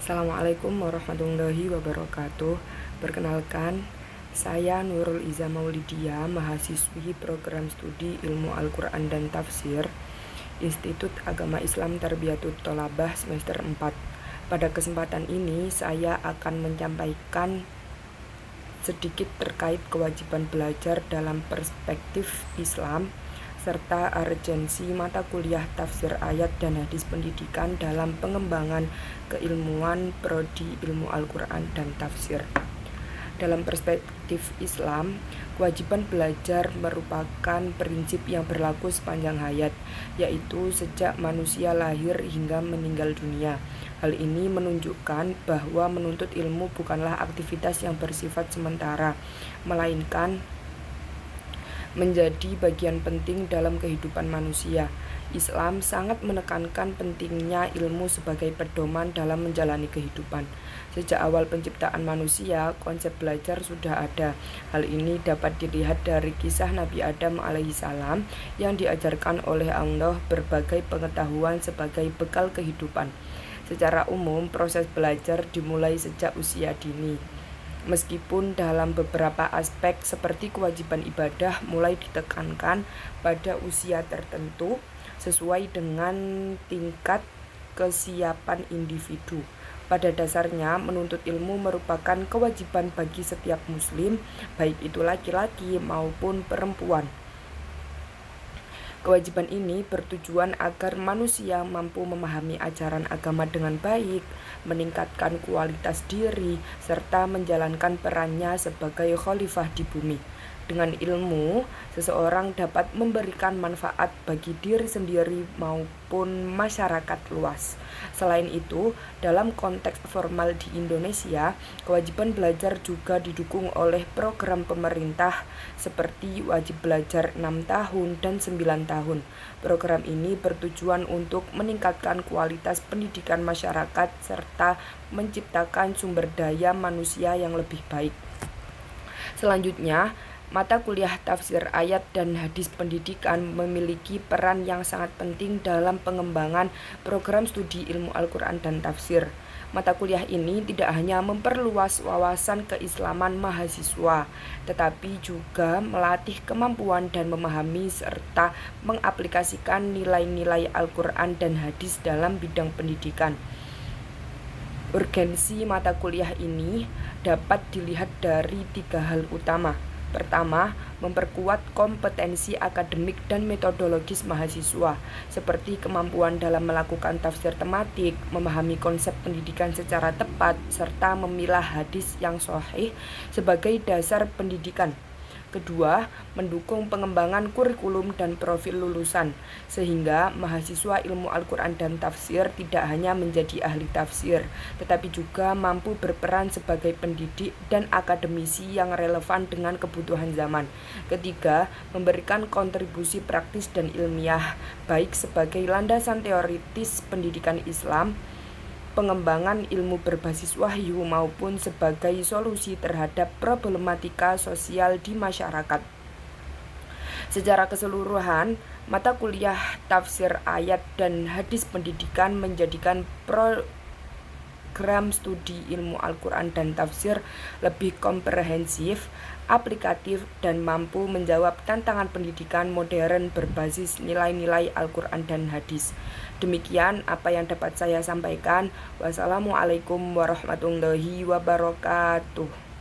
Assalamualaikum warahmatullahi wabarakatuh. Perkenalkan, saya Nurul Iza Maulidia, mahasiswi program studi Ilmu Al-Quran dan Tafsir, Institut Agama Islam Tarbiyatut Tholabah semester 4. Pada kesempatan ini, saya akan menyampaikan sedikit terkait kewajiban belajar dalam perspektif Islam, serta urgensi mata kuliah tafsir ayat dan hadis pendidikan dalam pengembangan keilmuan prodi ilmu Al-Quran dan tafsir. Dalam perspektif Islam, kewajiban belajar merupakan prinsip yang berlaku sepanjang hayat, yaitu sejak manusia lahir hingga meninggal dunia. Hal ini menunjukkan bahwa menuntut ilmu bukanlah aktivitas yang bersifat sementara, melainkan menjadi bagian penting dalam kehidupan manusia. Islam sangat menekankan pentingnya ilmu sebagai pedoman dalam menjalani kehidupan. Sejak awal penciptaan manusia, konsep belajar sudah ada. Hal ini dapat dilihat dari kisah Nabi Adam alaihissalam yang diajarkan oleh Allah berbagai pengetahuan sebagai bekal kehidupan. Secara umum, proses belajar dimulai sejak usia dini. Meskipun dalam beberapa aspek seperti kewajiban ibadah mulai ditekankan pada usia tertentu sesuai dengan tingkat kesiapan individu. Pada dasarnya, menuntut ilmu merupakan kewajiban bagi setiap muslim, baik itu laki-laki maupun perempuan. Kewajiban ini bertujuan agar manusia mampu memahami ajaran agama dengan baik, meningkatkan kualitas diri, serta menjalankan perannya sebagai khalifah di bumi. Dengan ilmu, seseorang dapat memberikan manfaat bagi diri sendiri maupun masyarakat luas. Selain itu, dalam konteks formal di Indonesia, kewajiban belajar juga didukung oleh program pemerintah seperti wajib belajar 6 tahun dan 9 tahun. Program ini bertujuan untuk meningkatkan kualitas pendidikan masyarakat serta menciptakan sumber daya manusia yang lebih baik. Selanjutnya, mata kuliah tafsir ayat dan hadis pendidikan memiliki peran yang sangat penting dalam pengembangan program studi ilmu Al-Quran dan tafsir. Mata kuliah ini tidak hanya memperluas wawasan keislaman mahasiswa, tetapi juga melatih kemampuan dan memahami serta mengaplikasikan nilai-nilai Al-Quran dan hadis dalam bidang pendidikan. Urgensi mata kuliah ini dapat dilihat dari 3 hal utama. Pertama, memperkuat kompetensi akademik dan metodologis mahasiswa, seperti kemampuan dalam melakukan tafsir tematik, memahami konsep pendidikan secara tepat, serta memilah hadis yang sahih sebagai dasar pendidikan. Kedua, mendukung pengembangan kurikulum dan profil lulusan, sehingga mahasiswa ilmu Al-Quran dan tafsir tidak hanya menjadi ahli tafsir, tetapi juga mampu berperan sebagai pendidik dan akademisi yang relevan dengan kebutuhan zaman. Ketiga, memberikan kontribusi praktis dan ilmiah, baik sebagai landasan teoritis pendidikan Islam, pengembangan ilmu berbasis wahyu maupun sebagai solusi terhadap problematika sosial di masyarakat. Secara keseluruhan, mata kuliah tafsir ayat dan hadis pendidikan menjadikan program studi ilmu Al-Quran dan tafsir lebih komprehensif, aplikatif, dan mampu menjawab tantangan pendidikan modern berbasis nilai-nilai Al-Quran dan hadis. Demikian apa yang dapat saya sampaikan. Wassalamualaikum warahmatullahi wabarakatuh.